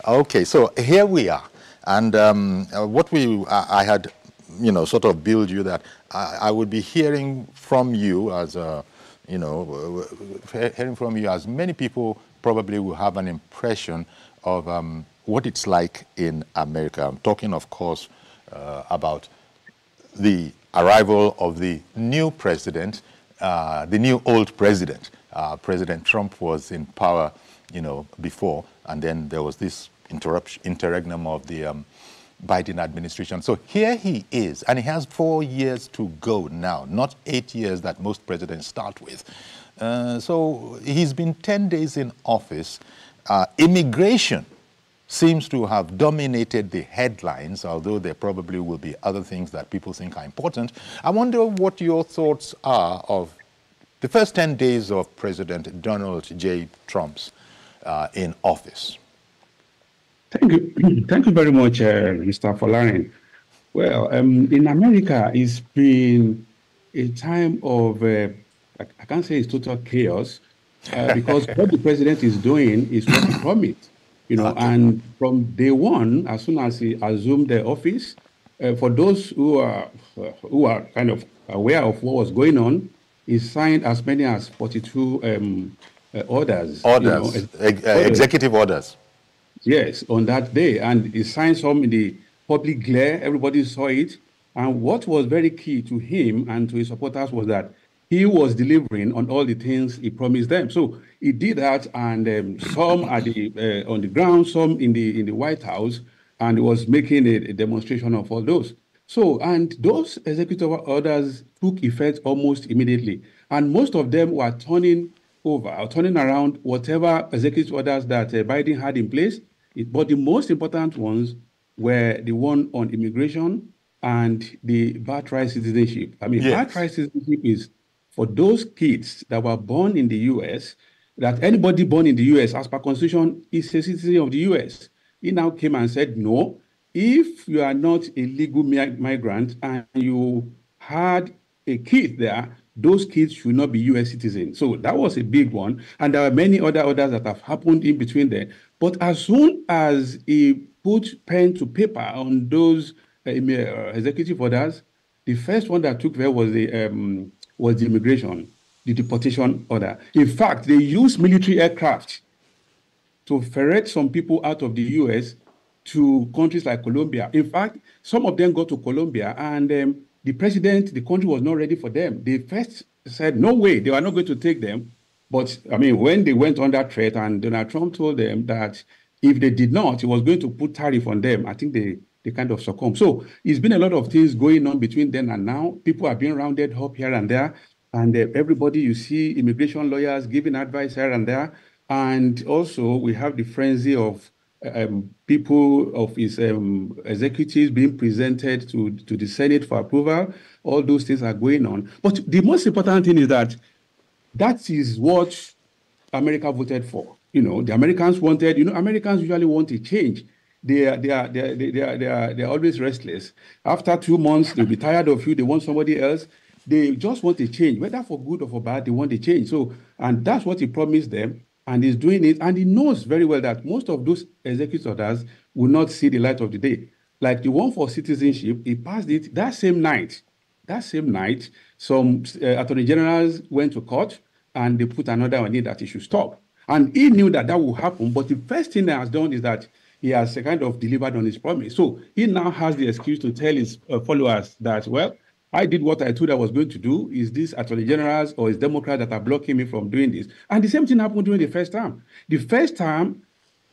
Okay, so here we are, and I had, sort of billed you that I would be hearing from you as hearing from you as many people probably will have an impression of what it's like in America. I'm talking, of course, about the arrival of the new president, the new old president. President Trump was in power, before, and then there was this interregnum of the Biden administration. So here he is, and he has 4 years to go now, not 8 years that most presidents start with. So he's been 10 days in office. Immigration seems to have dominated the headlines, although there probably will be other things that people think are important. I wonder what your thoughts are of the first 10 days of President Donald J. Trump's in office. Thank you. Thank you very much, Mr. Folarin. Well, in America, it's been a time of, I can't say it's total chaos, because what the president is doing is what he promised. And from day one, as soon as he assumed the office, for those who are kind of aware of what was going on, he signed as many as 42 orders. Executive orders. Yes, on that day. And he signed some in the public glare. Everybody saw it. And what was very key to him and to his supporters was that he was delivering on all the things he promised them. So he did that, and some at on the ground, some in the White House, and he was making a demonstration of all those. So, and those executive orders took effect almost immediately, and most of them were turning around whatever executive orders that Biden had in place. But the most important ones were the one on immigration and the birthright citizenship. I mean, yes. Birthright citizenship is for those kids that were born in the U.S., that anybody born in the U.S., as per Constitution, is a citizen of the U.S. He now came and said, no, if you are not a legal migrant and you had a kid there, those kids should not be U.S. citizens. So that was a big one. And there are many other orders that have happened in between there. But as soon as he put pen to paper on those executive orders, the first one that took there was the immigration, the deportation order. In fact, they used military aircraft to ferret some people out of the U.S. to countries like Colombia. In fact, some of them got to Colombia, and the country was not ready for them. They first said, no way, they were not going to take them. But, I mean, when they went under threat, and Donald Trump told them that if they did not, he was going to put tariff on them, I think they kind of succumbed. So it's been a lot of things going on between then and now. People are being rounded up here and there. And everybody, you see immigration lawyers giving advice here and there. And also we have the frenzy of people of his executives being presented to the Senate for approval. All those things are going on. But the most important thing is that is what America voted for. The Americans wanted, Americans usually want a change. They are always restless. After 2 months, they'll be tired of you. They want somebody else. They just want a change, whether for good or for bad. They want a change. So, and that's what he promised them, and he's doing it. And he knows very well that most of those executive orders will not see the light of the day. Like the one for citizenship, he passed it that same night. That same night, some attorney generals went to court, and they put another on it that he should stop. And he knew that would happen. But the first thing he has done is that he has kind of delivered on his promise. So he now has the excuse to tell his followers that, well, I did what I told I was going to do. Is this attorney generals or is Democrats that are blocking me from doing this? And the same thing happened during the first time. The first time,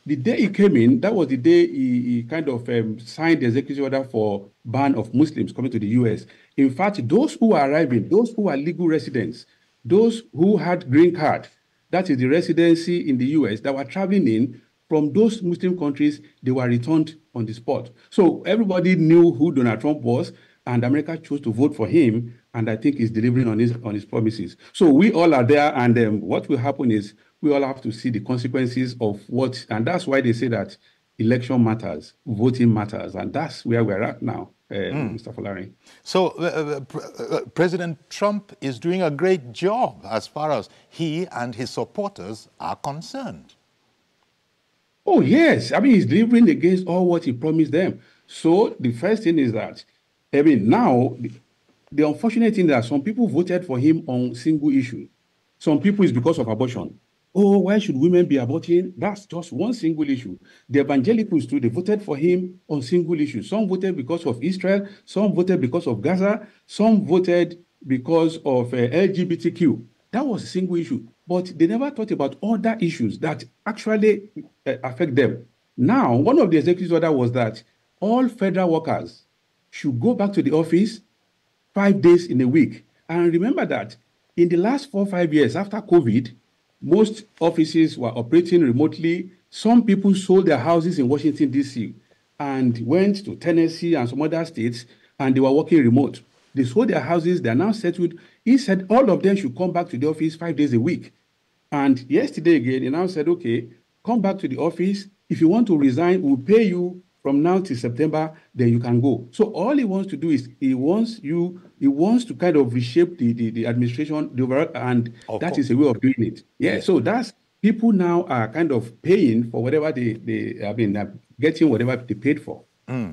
the day he came in, that was the day he kind of signed the executive order for ban of Muslims coming to the U.S. In fact, those who are arriving, those who are legal residents, those who had green card, that is the residency in the U.S., that were traveling in from those Muslim countries, they were returned on the spot. So everybody knew who Donald Trump was, and America chose to vote for him, and I think he's delivering on his promises. So we all are there, and what will happen is we all have to see the consequences of what, and that's why they say that election matters, voting matters, and that's where we're at now, Mr. Folarin. So President Trump is doing a great job as far as he and his supporters are concerned. Oh, yes. I mean, he's delivering against all what he promised them. So the first thing is that, I mean, now, the unfortunate thing is that some people voted for him on single issue. Some people is because of abortion. Oh, why should women be aborting? That's just one single issue. The evangelicals too, they voted for him on single issue. Some voted because of Israel, some voted because of Gaza, some voted because of LGBTQ. That was a single issue. But they never thought about other issues that actually affect them. Now, one of the executive orders was that all federal workers should go back to the office 5 days in a week. And remember that in the last 4 or 5 years after COVID, most offices were operating remotely. Some people sold their houses in Washington, D.C., and went to Tennessee and some other states, and they were working remote. They sold their houses, they are now settled. He said all of them should come back to the office 5 days a week. And yesterday again, he now said, okay, come back to the office. If you want to resign, we'll pay you from now till September, then you can go. So all he wants to do is he wants to kind of reshape the administration, the overall, and that is a way of doing it. Yeah, so that's people now are kind of paying for whatever they I mean, getting whatever they paid for.